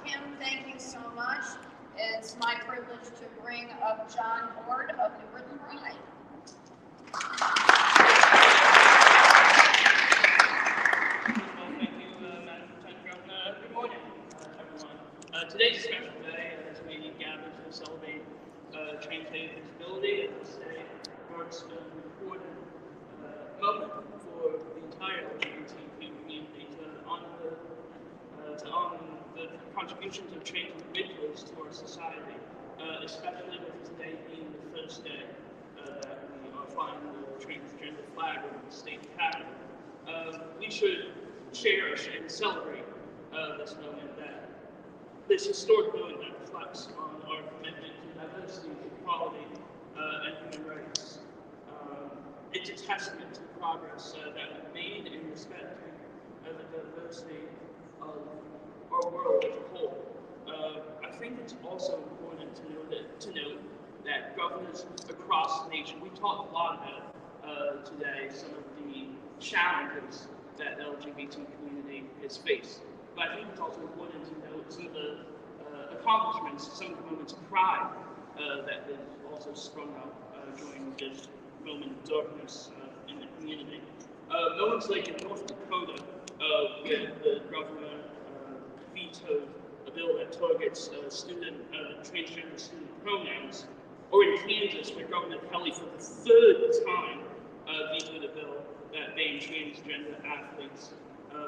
Kim, thank you so much. It's my privilege to bring up John Ward of the Britton Bride. Good morning, everyone. Today's a special day as we gather to celebrate Trans Day of Visibility, and this day marks an important moment for the entire LGBTQ community to honor the contributions of trans individuals to our society, especially with today being the first day that we are flying the transgender flag over the state capitol. We should cherish and celebrate this moment, this historic moment that reflects on our commitment to diversity, equality, and human rights. It's a testament to the progress that we've made in respecting the diversity of our world as a whole. I think it's also important to note that governors across the nation, we talked a lot about today some of the challenges that the LGBT community has faced. But I think it's also important to note some of the accomplishments, some of the moments of pride that has also sprung up during this moment of darkness in the community. Moments like in North Dakota, where the governor vetoed a bill that targets transgender student pronouns, or in Kansas, where Governor Kelly, for the third time, vetoed a bill that banned transgender athletes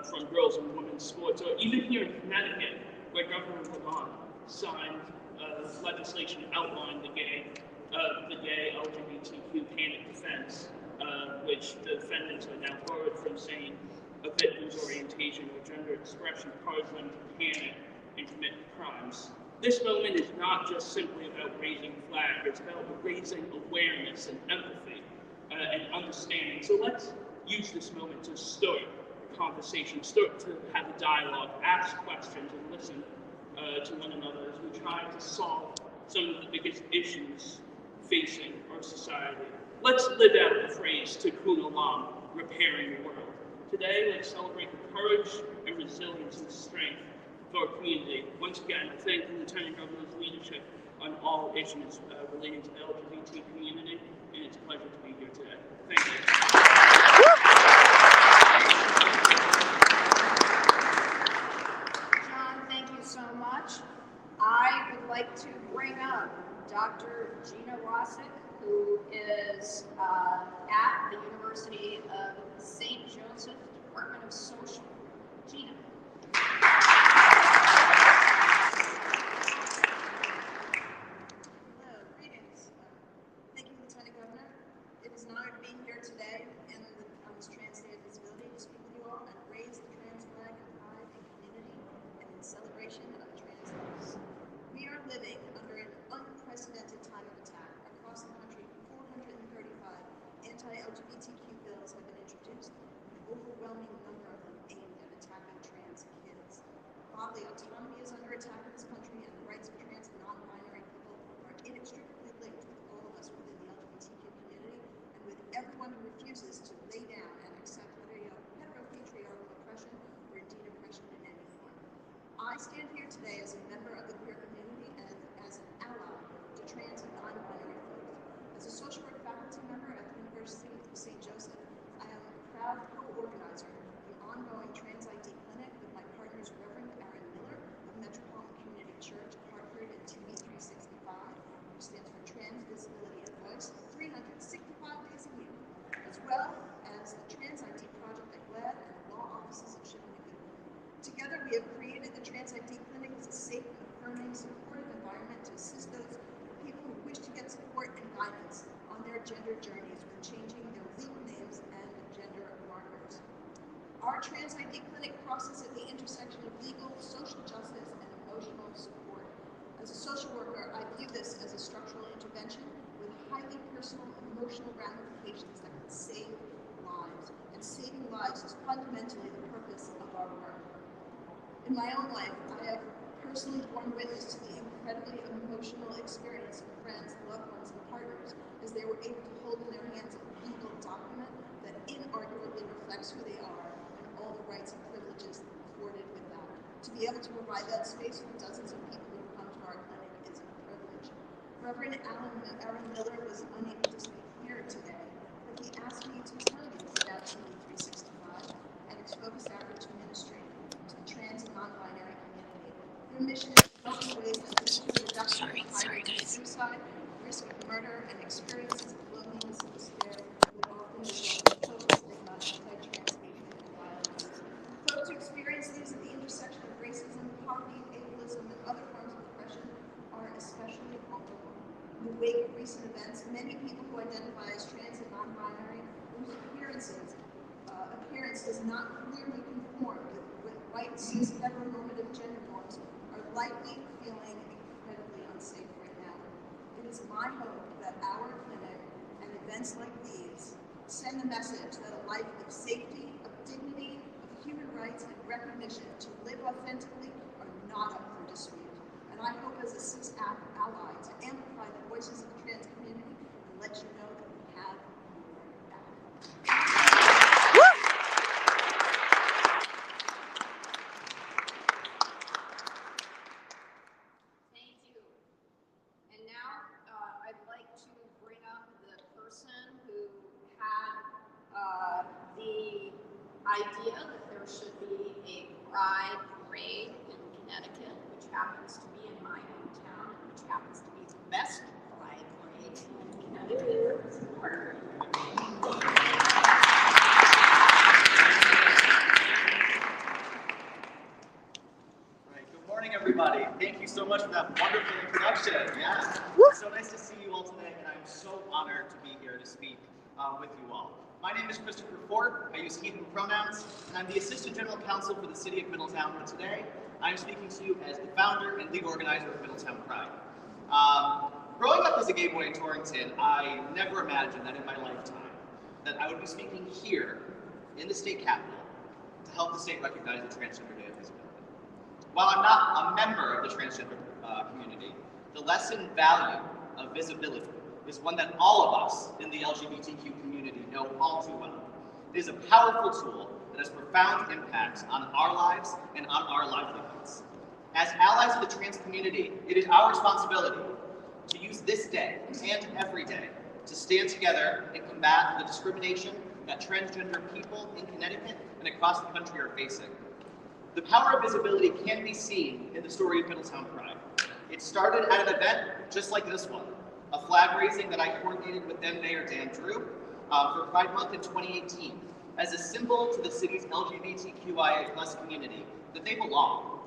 from girls and women's sports, or even here in Connecticut, where Governor Lamont signed legislation outlining the gay LGBTQ panic defense, which the defendants are now barred from saying a victim's orientation or gender expression causes them to panic and commit crimes. This moment is not just simply about raising a flag, it's about raising awareness and empathy and understanding. So let's use this moment to start a conversation, start to have a dialogue, ask questions, and listen to one another as we try to solve some of the biggest issues facing our society. Let's live out the phrase Tikkun Olam, repairing the world. Today, let's celebrate the courage and resilience and strength of our community. Once again, I thank the Lieutenant Governor's leadership on all issues relating to the LGBT community, and it's a pleasure to be here today. Thank you. John, thank you so much. I would like to bring up Dr. Gina Rossick, who is at the University of St. Joseph Department of Social. Gina. Hello, greetings. Thank you, Lieutenant Governor. It is an honor to be here today on this Trans Day of Visibility to speak with you all and raise the trans flag in pride and community and in celebration of trans lives. We are living under an unprecedented time of attack. Across the country, 435 anti-LGBTQ bills have been introduced, an overwhelming number of them aimed at attacking trans kids. Bodily autonomy is under attack in this country, and the rights of trans and non-binary people are inextricably linked with all of us within the LGBTQ community and with everyone who refuses to lay down and accept heteropatriarchal oppression or indeed oppression in any form. I stand here today as a member of the queer community and as an ally to trans and non-binary folks. As a social work faculty member at the University of St. Joseph, I am a proud co-organizer of the ongoing Trans ID Clinic with my partners Reverend Aaron Miller of Metropolitan Community Church, Hartford, and TV 365, which stands for Trans Visibility and Voice, 365 days a year, as well as the Trans ID Project at GLAD and the law offices of Shipping and Goodwill. Together, we have created the Trans ID Clinic as a safe, affirming, supportive environment to assist those people who wish to get support and guidance on their gender journeys when changing their legal names and gender markers. Our Trans ID Clinic crosses at the intersection of legal, social justice, and emotional support. As a social worker, I view this as a structural intervention with highly personal, emotional ramifications that can save lives. And saving lives is fundamentally the purpose of our work. In my own life, I have personally borne witness to the incredibly emotional experience of friends, loved ones, and partners as they were able to hold in their hands a legal document that inarguably reflects who they are and all the rights and privileges afforded with that. To be able to provide that space for dozens of people who come to our clinic is a privilege. Reverend Aaron Miller was unable to speak here today, but he asked me to tell you about TV365 and its focused outreach ministry to the trans and non-binary community. Their mission is to help in ways that lead to a reduction in high rates of suicide, risk of murder, and experiences of loneliness and despair that often result in total stigma, anti-trans hatred, and violence. Folks who experience these at the intersection of racism, poverty, ableism, and other forms of oppression are especially vulnerable. In the wake of recent events, many people who identify as trans and non-binary, whose appearance does not clearly conform with white cis heteronormative gender norms, are likely feeling incredibly unsafe right now. It is my hope that our clinic and events like these send the message that a life of safety, of dignity, of human rights, and recognition to live authentically are not up for dispute. And I hope as a cis ally to amplify the voices of the trans community and let you know that we have your back. Thank you. And now I'd like to bring up the person who had the idea that there should be a pride parade in Connecticut, which happens to be in my hometown, which happens to be the best pride parade in Connecticut. Right. Good morning, everybody. Thank you so much for that wonderful introduction. Yeah. It's so nice to see you all today, and I'm so honored to be here to speak with you all. My name is Christopher Fort. I use he, him pronouns, and I'm the Assistant General Counsel for the City of Middletown. But today, I'm speaking to you as the founder and lead organizer of Middletown Pride. Growing up as a gay boy in Torrington, I never imagined that in my lifetime that I would be speaking here in the state capitol to help the state recognize the Transgender Day of Visibility. While I'm not a member of the transgender community, the lesson value of visibility is one that all of us in the LGBTQ community know all too well. It is a powerful tool that has profound impacts on our lives and on our livelihoods. As allies of the trans community, it is our responsibility to use this day and every day to stand together and combat the discrimination that transgender people in Connecticut and across the country are facing. The power of visibility can be seen in the story of Middletown Pride. It started at an event just like this one, a flag raising that I coordinated with then Mayor Dan Drew for Pride Month in 2018 as a symbol to the city's LGBTQIA+ community that they belong.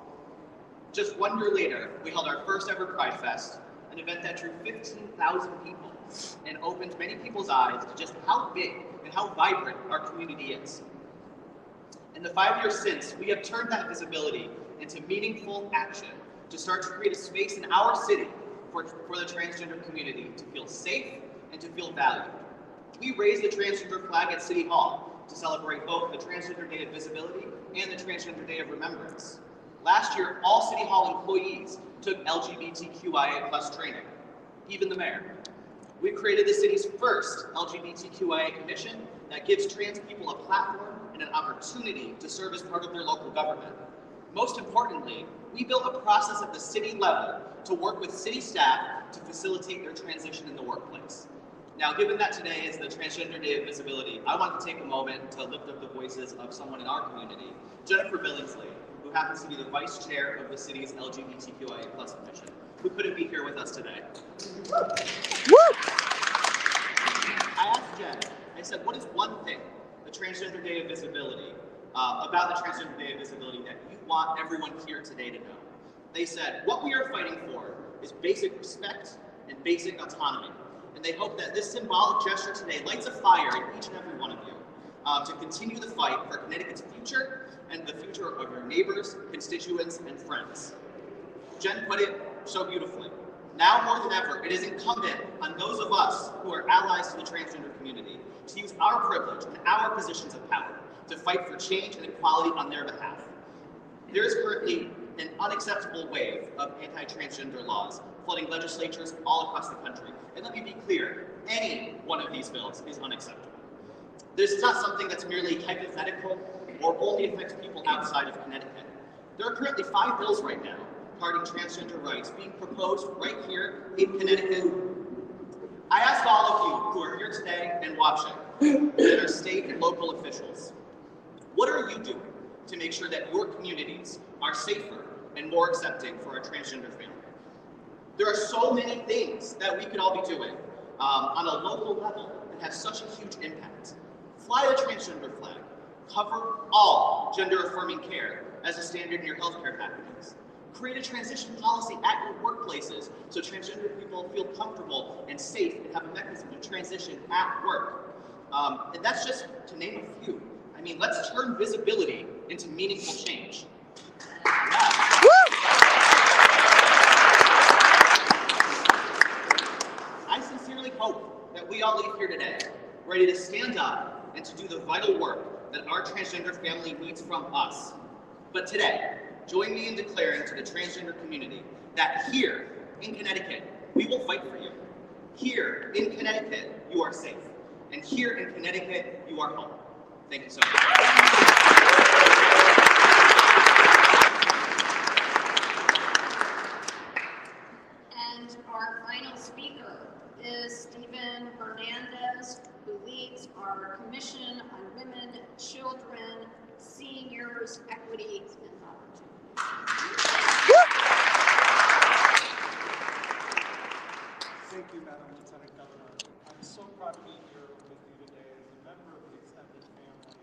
Just 1 year later, we held our first ever Pride Fest, an event that drew 15,000 people and opened many people's eyes to just how big and how vibrant our community is. In the 5 years since, we have turned that visibility into meaningful action to start to create a space in our city for the transgender community to feel safe and to feel valued. We raised the transgender flag at City Hall to celebrate both the Transgender Day of Visibility and the Transgender Day of Remembrance. Last year, all City Hall employees took LGBTQIA+ training, even the mayor. We created the city's first LGBTQIA commission that gives trans people a platform and an opportunity to serve as part of their local government. Most importantly, we built a process at the city level to work with city staff to facilitate their transition in the workplace. Now, given that today is the Transgender Day of Visibility, I want to take a moment to lift up the voices of someone in our community, Jennifer Billingsley, who happens to be the vice chair of the city's LGBTQIA+ commission, who couldn't be here with us today. I asked Jen, I said, what is one thing the Transgender Day of Visibility, about the Transgender Day of Visibility that you want everyone here today to know? They said, what we are fighting for is basic respect and basic autonomy. And they hope that this symbolic gesture today lights a fire in each and every one of you to continue the fight for Connecticut's future and the future of your neighbors, constituents, and friends. Jen put it so beautifully. Now more than ever, it is incumbent on those of us who are allies to the transgender community to use our privilege and our positions of power to fight for change and equality on their behalf. There is currently an unacceptable wave of anti-transgender laws flooding legislatures all across the country. And let me be clear, any one of these bills is unacceptable. This is not something that's merely hypothetical or only affects people outside of Connecticut. There are currently 5 bills right now regarding transgender rights being proposed right here in Connecticut. I ask all of you who are here today and watching, that are state and local officials, what are you doing to make sure that your communities are safer and more accepting for our transgender family? There are so many things that we could all be doing on a local level that have such a huge impact. Fly a transgender flag. Cover all gender-affirming care as a standard in your healthcare packages. Create a transition policy at your workplaces so transgender people feel comfortable and safe and have a mechanism to transition at work. And that's just to name a few. I mean, let's turn visibility into meaningful change. Yeah. I sincerely hope that we all leave here today ready to stand up and to do the vital work that our transgender family needs from us. But today, join me in declaring to the transgender community that here in Connecticut, we will fight for you. Here in Connecticut, you are safe. And here in Connecticut, you are home. Thank you so much. And our final speaker is Stephen Hernandez, who leads our Commission on Women, Children, Seniors, Equity, and Opportunity. Thank you, Madam Lieutenant Governor. I'm so proud to be here with you today as a member of the extended family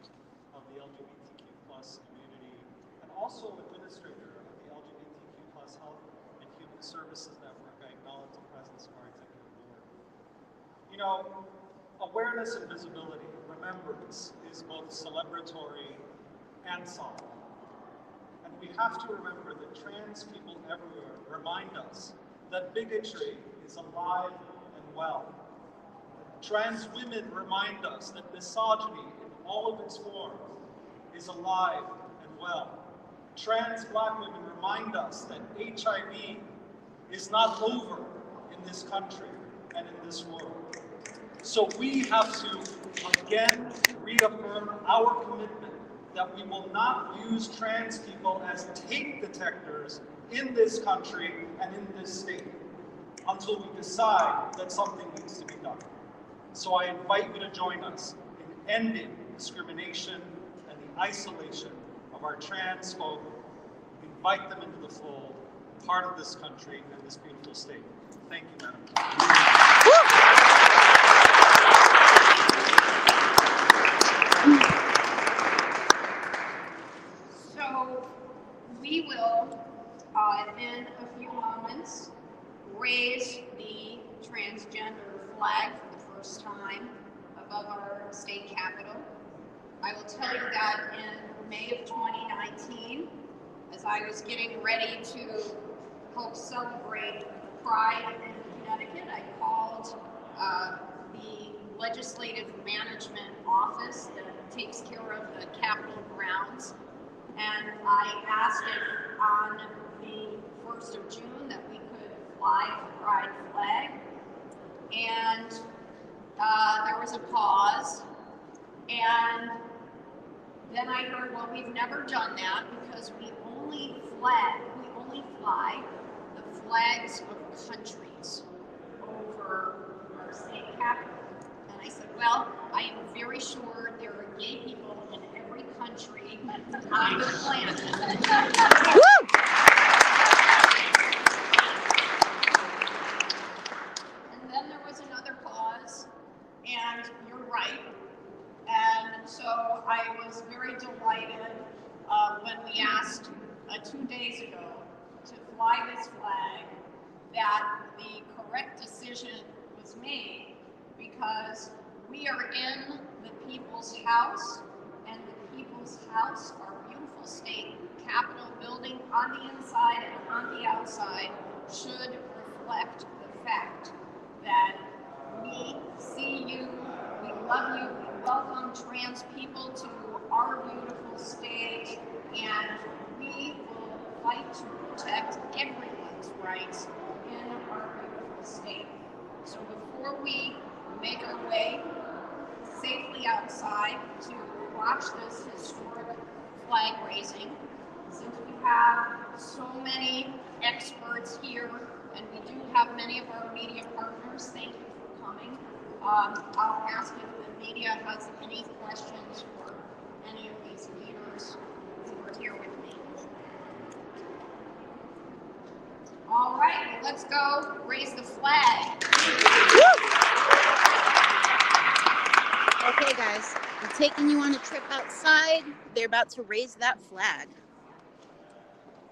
of the LGBTQ plus community and also administrator of the LGBTQ plus Health and Human Services Network. I acknowledge the presence of our executive board. You know, awareness and visibility, remembrance, is both celebratory and solemn. And we have to remember that trans people everywhere remind us that bigotry is alive and well. Trans women remind us that misogyny in all of its forms is alive and well. Trans Black women remind us that HIV is not over in this country and in this world. So we have to again reaffirm our commitment that we will not use trans people as tape detectors in this country and in this state until we decide that something needs to be done. So I invite you to join us in ending discrimination and the isolation of our trans folk, invite them into the fold, part of this country and this beautiful state. Thank you, Madam So we will, in a few moments, raise the transgender flag for the first time above our state capitol. I will tell you that in May of 2019, as I was getting ready to help celebrate Pride in Connecticut, I called the Legislative Management Office that takes care of the Capitol grounds, and I asked if on the 1st of June that we could fly the Pride flag, and there was a pause, and then I heard, well, we've never done that because we only fly the flags of countries over our state capital. And I said, well, I am very sure there are gay people in every country on the planet. And then there was another pause, and you're right. And so I was very delighted when we asked 2 days ago to fly this flag, that the correct decision was made, because we are in the people's house, and the people's house, our beautiful state capitol building on the inside and on the outside, should reflect the fact that we see you, we love you, we welcome trans people to our beautiful state, and we will fight to protect everyone's rights in our beautiful state. So before we make our way safely outside to watch this historic flag raising, since we have so many experts here, and we do have many of our media partners, thank you for coming. I'll ask if the media has any questions for any of these leaders who are here with me. All right, well, let's go raise the flag. Okay, guys, I'm taking you on a trip outside. They're about to raise that flag.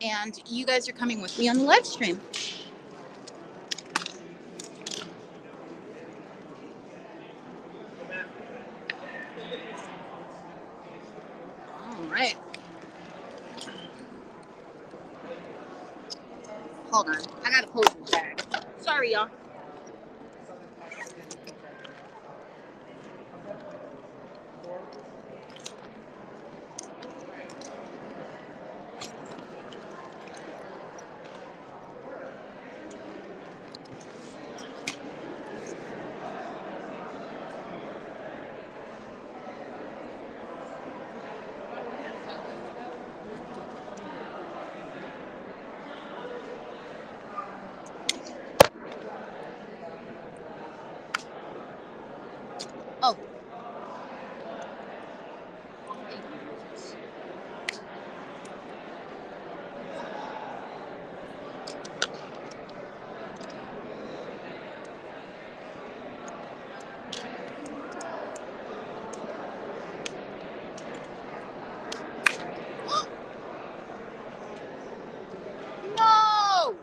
And you guys are coming with me on the live stream. All right. Hold on. I gotta hold the bag. Sorry, y'all. Oh. No!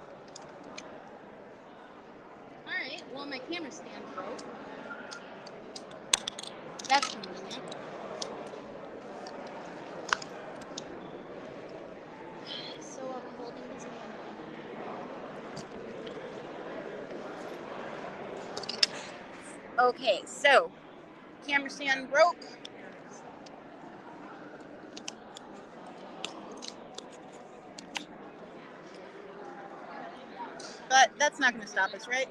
Alright, well, my camera stand broke. That's convenient. So I'm holding this camera. Okay, so camera stand broke. But that's not going to stop us, right?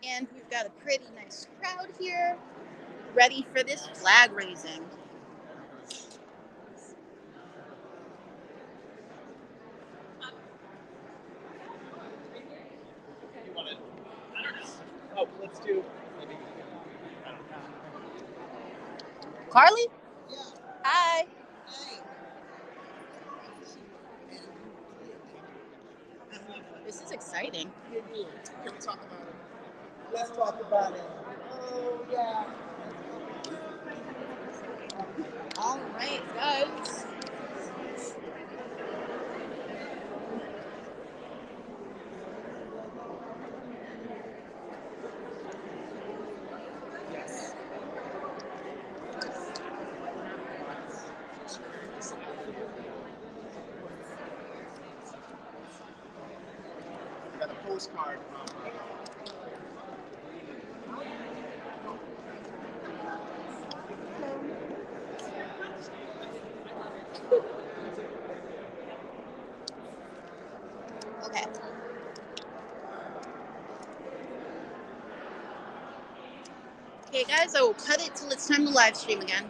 And we've got a pretty nice crowd here, ready for this flag raising. You want to? I don't know. Oh, let's do maybe. Carly? Yeah. Hi. Hey. This is exciting. Can we talk about it? Let's talk about it. Oh, yeah. All right, guys. Yes. I got a postcard from. Okay. Okay, guys, I will cut it till it's time to live stream again.